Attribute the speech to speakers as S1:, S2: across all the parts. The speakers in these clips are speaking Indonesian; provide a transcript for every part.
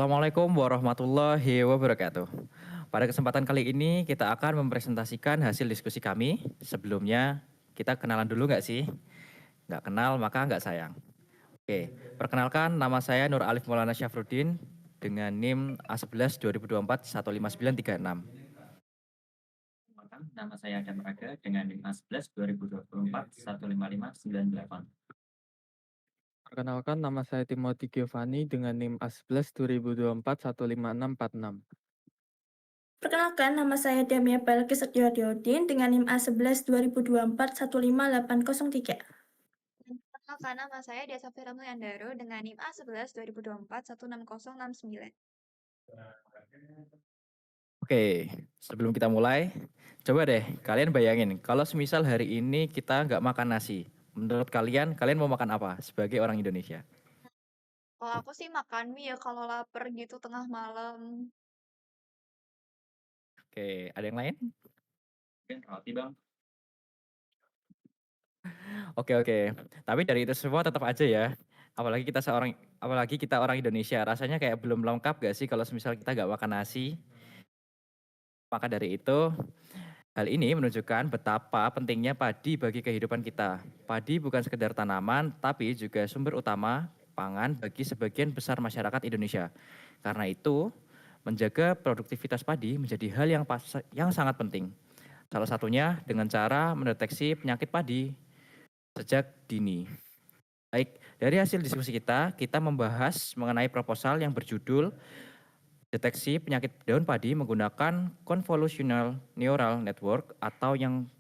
S1: Assalamualaikum warahmatullahi wabarakatuh. Pada kesempatan kali ini kita akan mempresentasikan hasil diskusi kami. Sebelumnya kita kenalan dulu nggak sih? Nggak kenal maka nggak sayang. Oke, perkenalkan nama saya Nur Alif Maulana Syafruddin dengan NIM A11 2024 15936.
S2: Perkenalkan, nama saya Adam Raga dengan NIM A11 2024 15598.
S3: Perkenalkan, nama saya Timothy Giovanni dengan NIM A11 2024 15646.
S4: Perkenalkan, nama saya Damia Balkis Setiodiodin dengan NIM A11 2024 15803.
S5: Perkenalkan, nama saya Dea Safira Mulyandaro dengan NIM A11 2024 16069.
S1: Oke, sebelum kita mulai, coba deh kalian bayangin kalau semisal hari ini kita nggak makan nasi. Menurut kalian, kalian mau makan apa sebagai orang Indonesia?
S5: Kalau aku sih makan mie ya kalau lapar gitu tengah malam.
S1: Oke, ada yang lain?
S2: Mungkin roti bang.
S1: Oke. Tapi dari itu semua tetap aja ya. Apalagi kita orang Indonesia, rasanya kayak belum lengkap gak sih kalau semisal kita gak makan nasi. Maka dari itu, hal ini menunjukkan betapa pentingnya padi bagi kehidupan kita. Padi bukan sekedar tanaman, tapi juga sumber utama pangan bagi sebagian besar masyarakat Indonesia. Karena itu, menjaga produktivitas padi menjadi hal yang sangat penting. Salah satunya dengan cara mendeteksi penyakit padi sejak dini. Baik, dari hasil diskusi kita membahas mengenai proposal yang berjudul Deteksi Penyakit Daun Padi menggunakan Convolutional Neural Network atau yang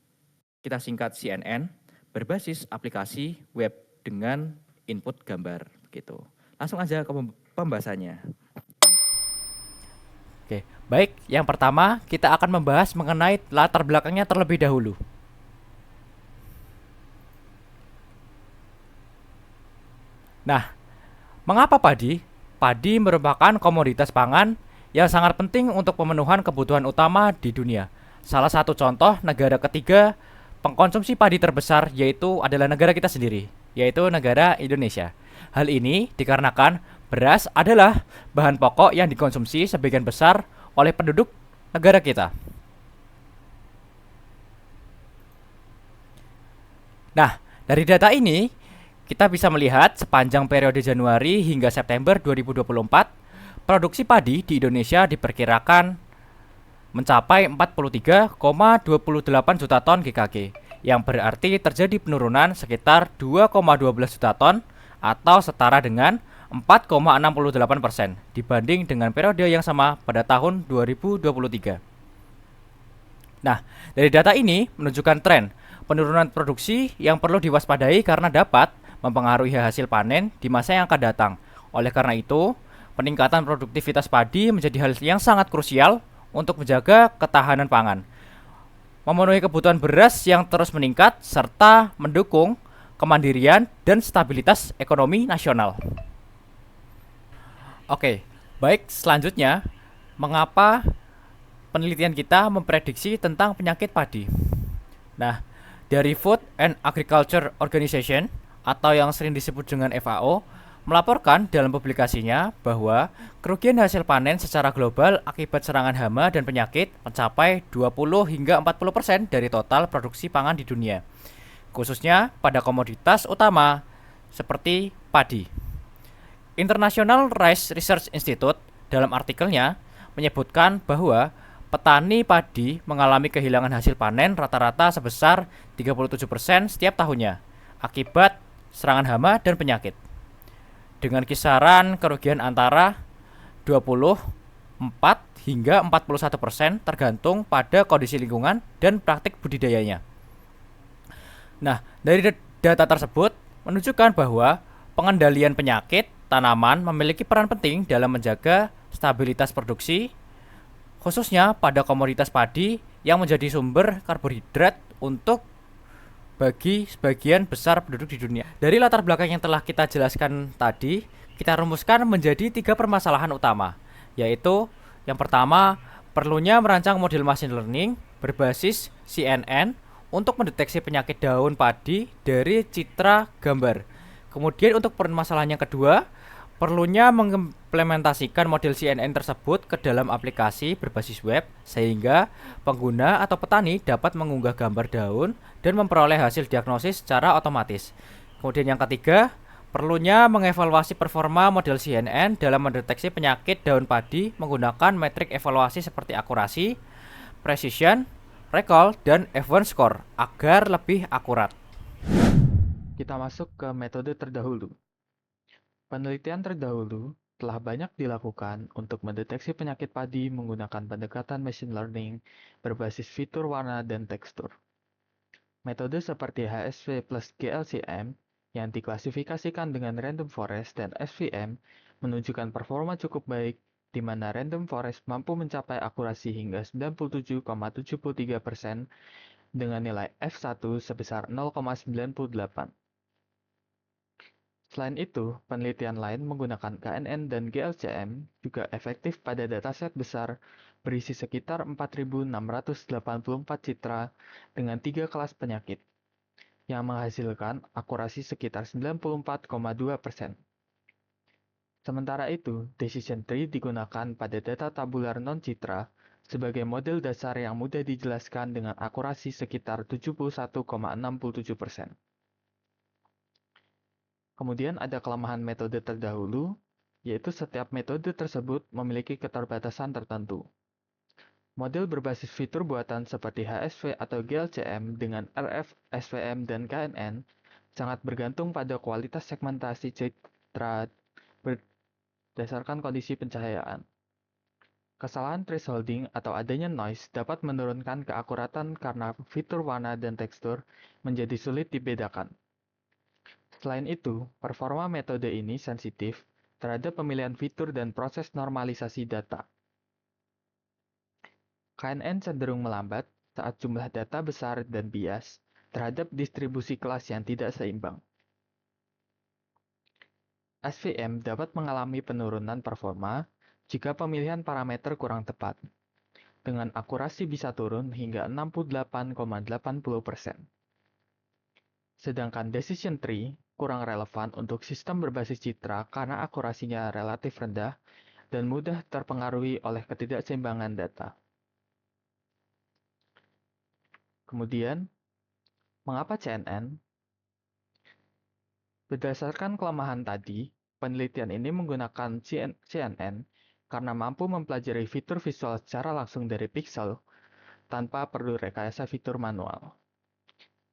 S1: kita singkat CNN, berbasis aplikasi web dengan input gambar gitu. Langsung aja ke pembahasannya. Oke, baik, yang pertama kita akan membahas mengenai latar belakangnya terlebih dahulu. Nah, mengapa padi? Padi merupakan komoditas pangan yang sangat penting untuk pemenuhan kebutuhan utama di dunia. Salah satu contoh negara ketiga pengkonsumsi padi terbesar yaitu adalah negara kita sendiri, yaitu negara Indonesia. Hal ini dikarenakan beras adalah bahan pokok yang dikonsumsi sebagian besar oleh penduduk negara kita. Nah, dari data ini kita bisa melihat sepanjang periode Januari hingga September 2024, produksi padi di Indonesia diperkirakan mencapai 43,28 juta ton GKG, yang berarti terjadi penurunan sekitar 2,12 juta ton atau setara dengan 4,68% dibanding dengan periode yang sama pada tahun 2023. Nah, dari data ini menunjukkan tren penurunan produksi yang perlu diwaspadai karena dapat mempengaruhi hasil panen di masa yang akan datang. Oleh karena itu, peningkatan produktivitas padi menjadi hal yang sangat krusial untuk menjaga ketahanan pangan, memenuhi kebutuhan beras yang terus meningkat, serta mendukung kemandirian dan stabilitas ekonomi nasional. Oke, baik, selanjutnya, mengapa penelitian kita memprediksi tentang penyakit padi? Nah, dari Food and Agriculture Organization atau yang sering disebut dengan FAO, melaporkan dalam publikasinya bahwa kerugian hasil panen secara global akibat serangan hama dan penyakit mencapai 20 hingga 40% dari total produksi pangan di dunia, khususnya pada komoditas utama seperti padi. International Rice Research Institute dalam artikelnya menyebutkan bahwa petani padi mengalami kehilangan hasil panen rata-rata sebesar 37% setiap tahunnya akibat serangan hama dan penyakit, dengan kisaran kerugian antara 24 hingga 41% tergantung pada kondisi lingkungan dan praktik budidayanya. Nah, dari data tersebut menunjukkan bahwa pengendalian penyakit tanaman memiliki peran penting dalam menjaga stabilitas produksi, khususnya pada komoditas padi yang menjadi sumber karbohidrat untuk bagi sebagian besar penduduk di dunia. Dari latar belakang yang telah kita jelaskan tadi, kita rumuskan menjadi 3 permasalahan utama, yaitu yang pertama, perlunya merancang model machine learning berbasis CNN untuk mendeteksi penyakit daun padi dari citra gambar. Kemudian untuk permasalahan yang kedua, perlunya mengimplementasikan model CNN tersebut ke dalam aplikasi berbasis web sehingga pengguna atau petani dapat mengunggah gambar daun dan memperoleh hasil diagnosis secara otomatis. Kemudian yang ketiga, perlunya mengevaluasi performa model CNN dalam mendeteksi penyakit daun padi menggunakan metrik evaluasi seperti akurasi, precision, recall, dan F1 score agar lebih akurat.
S3: Kita masuk ke metode terdahulu. Penelitian terdahulu telah banyak dilakukan untuk mendeteksi penyakit padi menggunakan pendekatan machine learning berbasis fitur warna dan tekstur. Metode seperti HSV plus GLCM yang diklasifikasikan dengan Random Forest dan SVM menunjukkan performa cukup baik di mana Random Forest mampu mencapai akurasi hingga 97,73% dengan nilai F1 sebesar 0,98. Selain itu, penelitian lain menggunakan KNN dan GLCM juga efektif pada dataset besar berisi sekitar 4.684 citra dengan 3 kelas penyakit, yang menghasilkan akurasi sekitar 94,2%. Sementara itu, decision tree digunakan pada data tabular non-citra sebagai model dasar yang mudah dijelaskan dengan akurasi sekitar 71,67%. Kemudian ada kelemahan metode terdahulu, yaitu setiap metode tersebut memiliki keterbatasan tertentu. Model berbasis fitur buatan seperti HSV atau GLCM dengan RF, SVM, dan KNN sangat bergantung pada kualitas segmentasi citra berdasarkan kondisi pencahayaan. Kesalahan thresholding atau adanya noise dapat menurunkan keakuratan karena fitur warna dan tekstur menjadi sulit dibedakan. Selain itu, performa metode ini sensitif terhadap pemilihan fitur dan proses normalisasi data. KNN cenderung melambat saat jumlah data besar dan bias terhadap distribusi kelas yang tidak seimbang. SVM dapat mengalami penurunan performa jika pemilihan parameter kurang tepat, dengan akurasi bisa turun hingga 68,80%. Sedangkan decision tree kurang relevan untuk sistem berbasis citra karena akurasinya relatif rendah dan mudah terpengaruhi oleh ketidakseimbangan data. Kemudian, mengapa CNN? Berdasarkan kelemahan tadi, penelitian ini menggunakan CNN karena mampu mempelajari fitur visual secara langsung dari pixel tanpa perlu rekayasa fitur manual.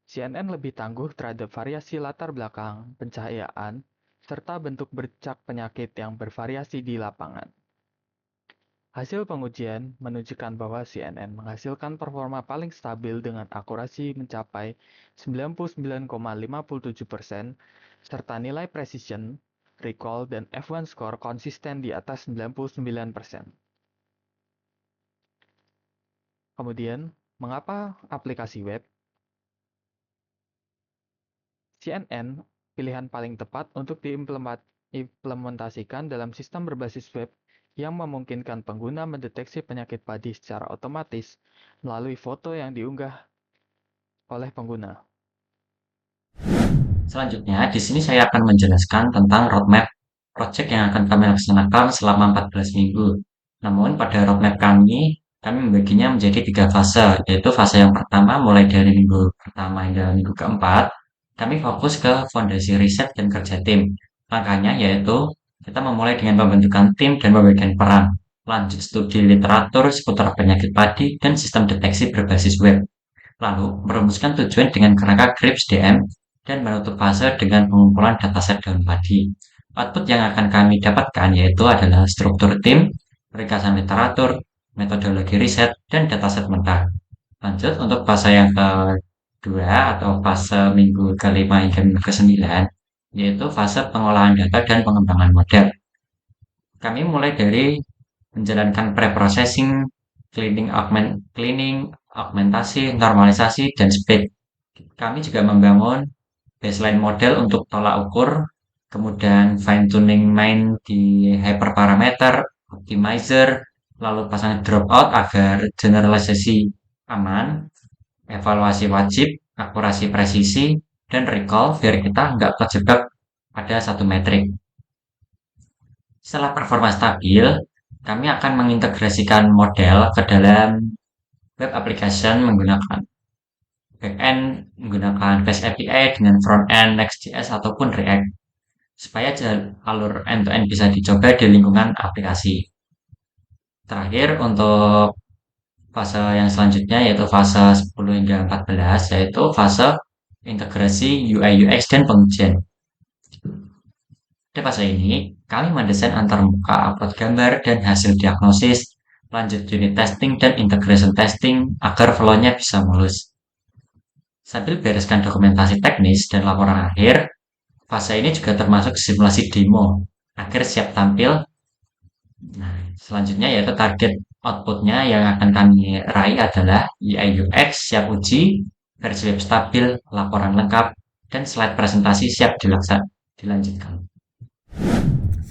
S3: CNN lebih tangguh terhadap variasi latar belakang, pencahayaan, serta bentuk bercak penyakit yang bervariasi di lapangan. Hasil pengujian menunjukkan bahwa CNN menghasilkan performa paling stabil dengan akurasi mencapai 99,57%, serta nilai precision, recall, dan F1 score konsisten di atas 99%. Kemudian, mengapa aplikasi web? CNN pilihan paling tepat untuk diimplementasikan dalam sistem berbasis web yang memungkinkan pengguna mendeteksi penyakit padi secara otomatis melalui foto yang diunggah oleh pengguna.
S2: Selanjutnya, di sini saya akan menjelaskan tentang roadmap project yang akan kami laksanakan selama 14 minggu. Namun, pada roadmap kami membaginya menjadi 3 fase, yaitu fase yang pertama mulai dari minggu pertama hingga minggu keempat, kami fokus ke fondasi riset dan kerja tim. Langkahnya yaitu kita memulai dengan pembentukan tim dan pembagian peran, lanjut studi literatur seputar penyakit padi dan sistem deteksi berbasis web. Lalu, merumuskan tujuan dengan kerangka GRIPS DM dan menutup fase dengan pengumpulan dataset daun padi. Output yang akan kami dapatkan yaitu adalah struktur tim, ringkasan literatur, metodologi riset, dan dataset mentah. Lanjut untuk fase yang kedua atau fase minggu kelima hingga minggu ke-9, yaitu fase pengolahan data dan pengembangan model. Kami mulai dari menjalankan pre-processing, cleaning, augmentasi, normalisasi, dan speed. Kami juga membangun baseline model untuk tolak ukur, kemudian fine-tuning main di hyperparameter, optimizer, lalu pasang dropout agar generalisasi aman, evaluasi wajib, akurasi presisi, dan recall biar kita nggak terjebak pada satu metrik. Setelah performa stabil, kami akan mengintegrasikan model ke dalam web application menggunakan backend, menggunakan REST API dengan frontend Next.js ataupun React, supaya alur end-to-end bisa dicoba di lingkungan aplikasi. Terakhir, untuk fase yang selanjutnya yaitu fase 10 hingga 14, yaitu fase integrasi UI UX dan pengujian. Pada fase ini, kami mendesain antarmuka, upload gambar, dan hasil diagnosis, lanjut unit testing dan integration testing agar flow-nya bisa mulus. Sambil bereskan dokumentasi teknis dan laporan akhir, fase ini juga termasuk simulasi demo agar siap tampil. Nah, selanjutnya yaitu target outputnya yang akan kami raih adalah UI UX siap uji, versi web stabil, laporan lengkap, dan slide presentasi siap dilanjutkan.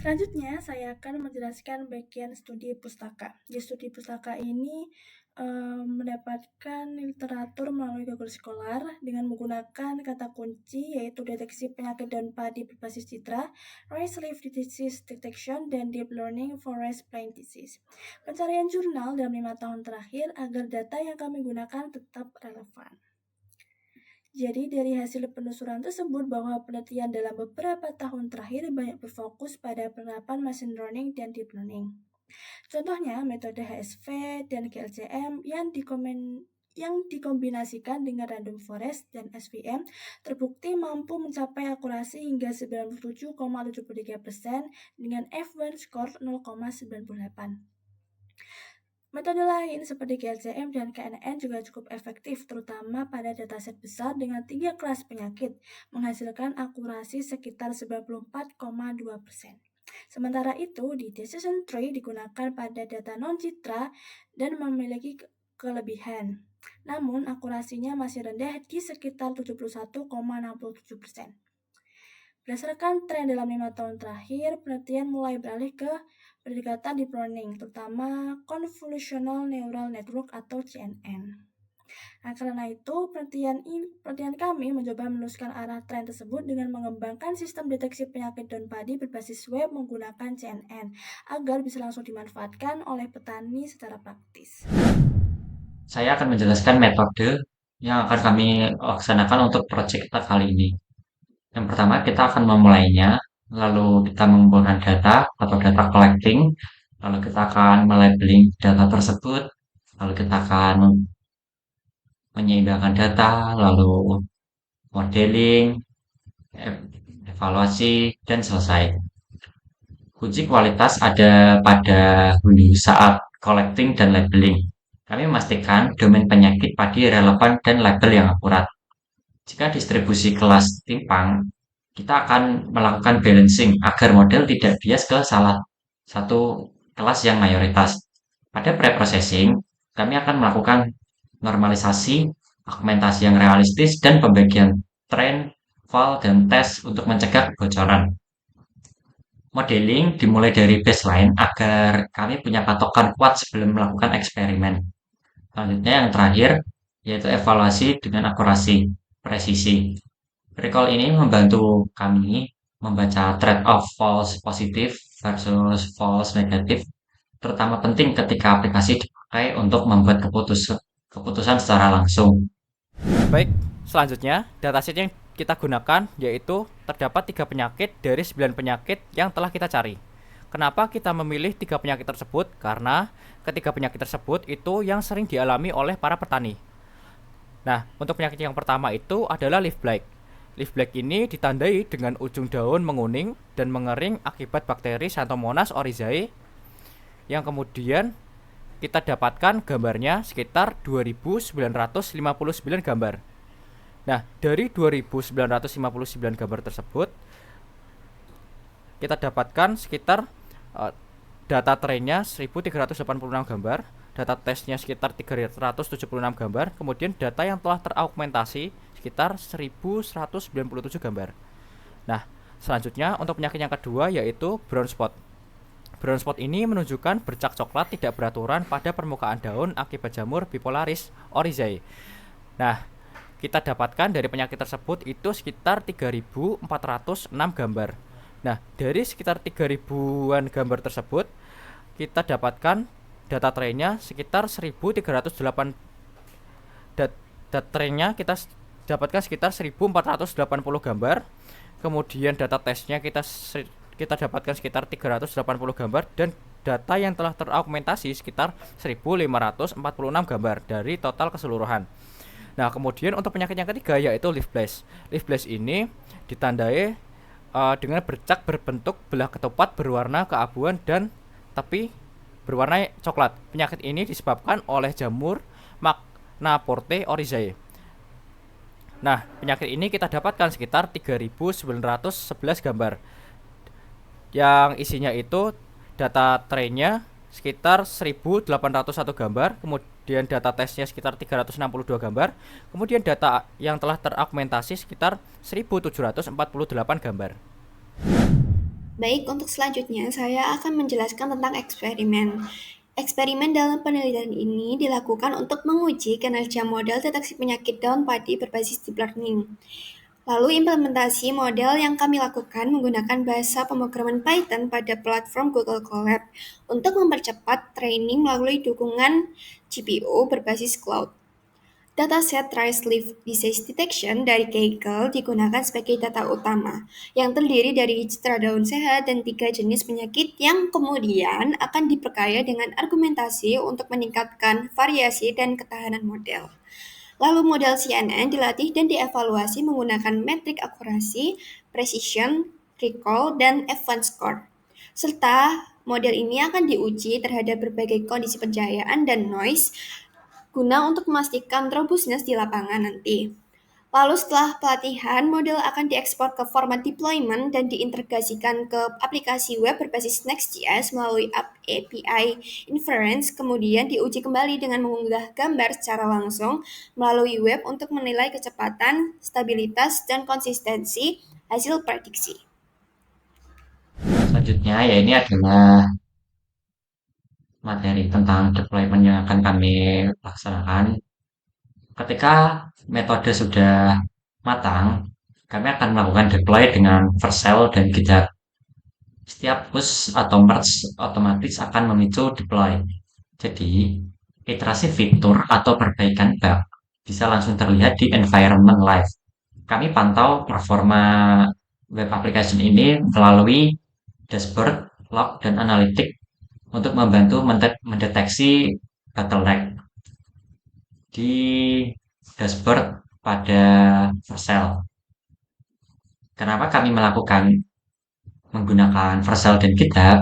S4: Selanjutnya, saya akan menjelaskan bagian studi pustaka. Di studi pustaka ini mendapatkan literatur melalui Google Scholar dengan menggunakan kata kunci yaitu deteksi penyakit daun padi berbasis citra, rice leaf disease detection, dan deep learning for rice plant disease. Pencarian jurnal dalam 5 tahun terakhir agar data yang kami gunakan tetap relevan. Jadi dari hasil penelusuran tersebut bahwa penelitian dalam beberapa tahun terakhir banyak berfokus pada penerapan machine learning dan deep learning. Contohnya metode HSV dan GLCM yang dikombinasikan dengan random forest dan SVM terbukti mampu mencapai akurasi hingga 97,73% dengan F1 score 0,98. Metode lain seperti GLCM dan KNN juga cukup efektif, terutama pada dataset besar dengan 3 kelas penyakit, menghasilkan akurasi sekitar 94,2%. Sementara itu, di decision tree digunakan pada data non-citra dan memiliki kelebihan. Namun, akurasinya masih rendah di sekitar 71,67%. Berdasarkan tren dalam 5 tahun terakhir, penelitian mulai beralih ke pendekatan deep learning, terutama Convolutional Neural Network atau CNN. Nah, karena itu, penelitian kami mencoba meneruskan arah tren tersebut dengan mengembangkan sistem deteksi penyakit daun padi berbasis web menggunakan CNN agar bisa langsung dimanfaatkan oleh petani secara praktis.
S2: Saya akan menjelaskan metode yang akan kami laksanakan untuk proyek kita kali ini. Yang pertama, kita akan memulainya, lalu kita mengumpulkan data atau data collecting, lalu kita akan melabeling data tersebut, lalu kita akan menyeimbangkan data, lalu modeling, evaluasi, dan selesai. Kunci kualitas ada pada hulu saat collecting dan labeling. Kami memastikan domain penyakit padi relevan dan label yang akurat. Jika distribusi kelas timpang, kita akan melakukan balancing agar model tidak bias ke salah satu kelas yang mayoritas. Pada pre-processing, kami akan melakukan normalisasi, augmentasi yang realistis, dan pembagian train, val, dan tes untuk mencegah kebocoran. Modeling dimulai dari baseline agar kami punya patokan kuat sebelum melakukan eksperimen. Selanjutnya yang terakhir, yaitu evaluasi dengan akurasi, presisi. Recall ini membantu kami membaca trade-off false positif versus false negatif, terutama penting ketika aplikasi dipakai untuk membuat keputusan secara langsung.
S1: Baik, selanjutnya dataset yang kita gunakan yaitu terdapat 3 penyakit dari 9 penyakit yang telah kita cari. Kenapa kita memilih 3 penyakit tersebut? Karena ketiga penyakit tersebut itu yang sering dialami oleh para petani. Nah, untuk penyakit yang pertama itu adalah leaf blight. Leaf blight ini ditandai dengan ujung daun menguning dan mengering akibat bakteri Xanthomonas oryzae yang kemudian kita dapatkan gambarnya sekitar 2959 gambar. Nah, dari 2959 gambar tersebut kita dapatkan sekitar data trainnya 1386 gambar, data tesnya sekitar 376 gambar, kemudian data yang telah teraugmentasi sekitar 1197 gambar. Nah, selanjutnya untuk penyakit yang kedua yaitu brown spot. Brown spot ini menunjukkan bercak coklat tidak beraturan pada permukaan daun akibat jamur Bipolaris oryzae. Nah, kita dapatkan dari penyakit tersebut itu sekitar 3406 gambar. Nah, dari sekitar 3000-an gambar tersebut, kita dapatkan data trainnya sekitar 1308 data trainnya dapatkan sekitar 1480 gambar. Kemudian data tesnya kita dapatkan sekitar 380 gambar dan data yang telah teraugmentasi sekitar 1546 gambar dari total keseluruhan. Nah, kemudian untuk penyakit yang ketiga yaitu leaf blast. Leaf blast ini ditandai dengan bercak berbentuk belah ketupat berwarna keabuan dan tepi berwarna coklat. Penyakit ini disebabkan oleh jamur Magnaporte oryzae. Nah, penyakit ini kita dapatkan sekitar 3911 gambar yang isinya itu data trainnya sekitar 1801 gambar, kemudian data tesnya sekitar 362 gambar, kemudian data yang telah teraugmentasi sekitar 1748 gambar.
S6: Baik, untuk selanjutnya saya akan menjelaskan tentang eksperimen. Eksperimen dalam penelitian ini dilakukan untuk menguji kinerja model deteksi penyakit daun padi berbasis deep learning. Lalu implementasi model yang kami lakukan menggunakan bahasa pemrograman Python pada platform Google Colab untuk mempercepat training melalui dukungan GPU berbasis cloud. Dataset Rice Leaf Disease Detection dari Kaggle digunakan sebagai data utama, yang terdiri dari citra daun sehat dan 3 jenis penyakit yang kemudian akan diperkaya dengan argumentasi untuk meningkatkan variasi dan ketahanan model. Lalu model CNN dilatih dan dievaluasi menggunakan metrik akurasi, precision, recall, dan advanced score. Serta model ini akan diuji terhadap berbagai kondisi pencahayaan dan noise guna untuk memastikan robustness di lapangan nanti. Lalu setelah pelatihan, model akan diekspor ke format deployment dan diintegrasikan ke aplikasi web berbasis Next.js melalui API Inference, kemudian diuji kembali dengan mengunggah gambar secara langsung melalui web untuk menilai kecepatan, stabilitas, dan konsistensi hasil prediksi.
S2: Selanjutnya ya ini adalah materi tentang deployment yang akan kami laksanakan. Ketika metode sudah matang, kami akan melakukan deploy dengan Vercel dan GitHub. Setiap push atau merge otomatis akan memicu deploy. Jadi, iterasi fitur atau perbaikan bug bisa langsung terlihat di environment live. Kami pantau performa web application ini melalui dashboard, log, dan analitik untuk membantu mendeteksi bottleneck di dashboard pada Vercel. Kenapa kami menggunakan Vercel dan GitHub?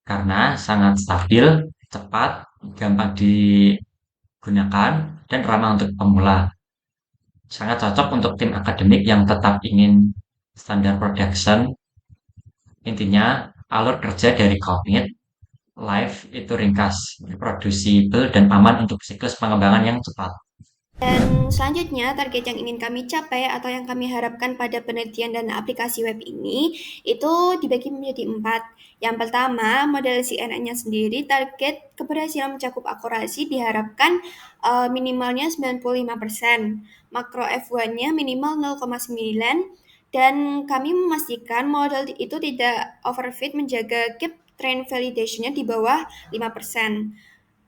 S2: Karena sangat stabil, cepat, gampang digunakan, dan ramah untuk pemula. Sangat cocok untuk tim akademik yang tetap ingin standar production. Intinya, alur kerja dari commit, live itu ringkas, reproducible, dan aman untuk siklus pengembangan yang cepat.
S6: Dan selanjutnya, target yang ingin kami capai atau yang kami harapkan pada penelitian dan aplikasi web ini itu dibagi menjadi 4. Yang pertama, model CNN-nya sendiri, target keberhasilan mencakup akurasi diharapkan minimalnya 95%, makro F1-nya minimal 0,9, dan kami memastikan model itu tidak overfit, menjaga gap train validation-nya di bawah 5%.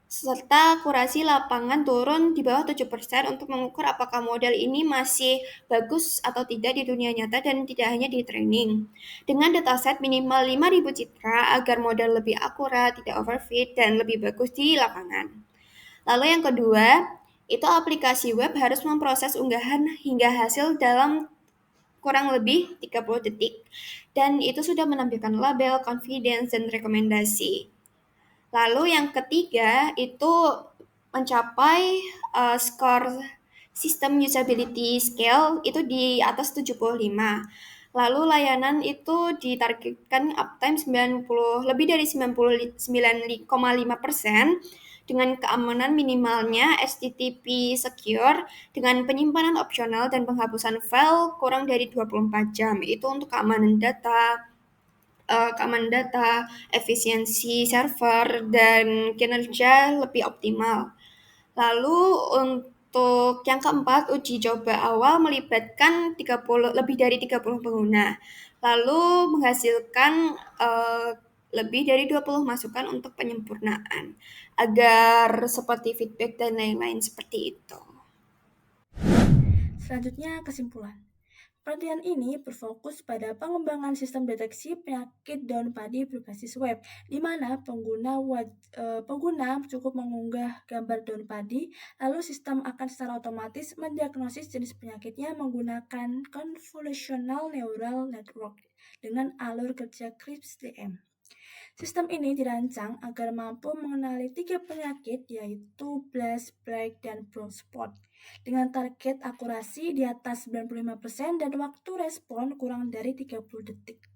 S6: Serta akurasi lapangan turun di bawah 7% untuk mengukur apakah model ini masih bagus atau tidak di dunia nyata dan tidak hanya di training. Dengan dataset minimal 5.000 citra agar model lebih akurat, tidak overfit, dan lebih bagus di lapangan. Lalu yang kedua, itu aplikasi web harus memproses unggahan hingga hasil dalam kurang lebih 30 detik. Dan itu sudah menampilkan label, confidence, dan rekomendasi. Lalu yang ketiga itu mencapai skor sistem usability scale itu di atas 75. Lalu layanan itu ditargetkan uptime lebih dari 99,5% dengan keamanan minimalnya HTTP secure dengan penyimpanan opsional dan penghapusan file kurang dari 24 jam. Itu untuk keamanan data, efisiensi server, dan kinerja lebih optimal. Lalu untuk yang keempat, uji coba awal melibatkan lebih dari 30 pengguna. lalu menghasilkan lebih dari 20 masukan untuk penyempurnaan, agar seperti feedback dan lain-lain seperti itu.
S4: Selanjutnya, kesimpulan. Penelitian ini berfokus pada pengembangan sistem deteksi penyakit daun padi berbasis web, di mana pengguna cukup mengunggah gambar daun padi, lalu sistem akan secara otomatis mendiagnosis jenis penyakitnya menggunakan Convolutional Neural Network dengan alur kerja CRISPR-DM. Sistem ini dirancang agar mampu mengenali 3 penyakit yaitu blast, plague, dan brown spot dengan target akurasi di atas 95% dan waktu respon kurang dari 30 detik.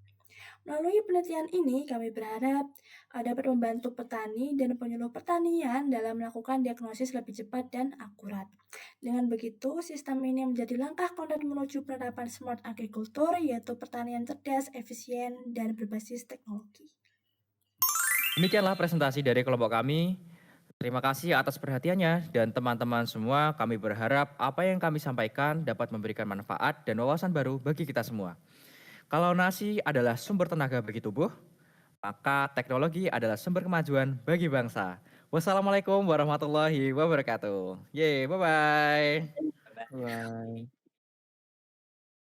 S4: Melalui penelitian ini, kami berharap dapat membantu petani dan penyuluh pertanian dalam melakukan diagnosis lebih cepat dan akurat. Dengan begitu, sistem ini menjadi langkah konkret menuju penerapan smart agriculture, yaitu pertanian cerdas, efisien, dan berbasis teknologi.
S1: Demikianlah presentasi dari kelompok kami. Terima kasih atas perhatiannya dan teman-teman semua, kami berharap apa yang kami sampaikan dapat memberikan manfaat dan wawasan baru bagi kita semua. Kalau nasi adalah sumber tenaga bagi tubuh, maka teknologi adalah sumber kemajuan bagi bangsa. Wassalamualaikum warahmatullahi wabarakatuh. Bye-bye.
S3: Bye.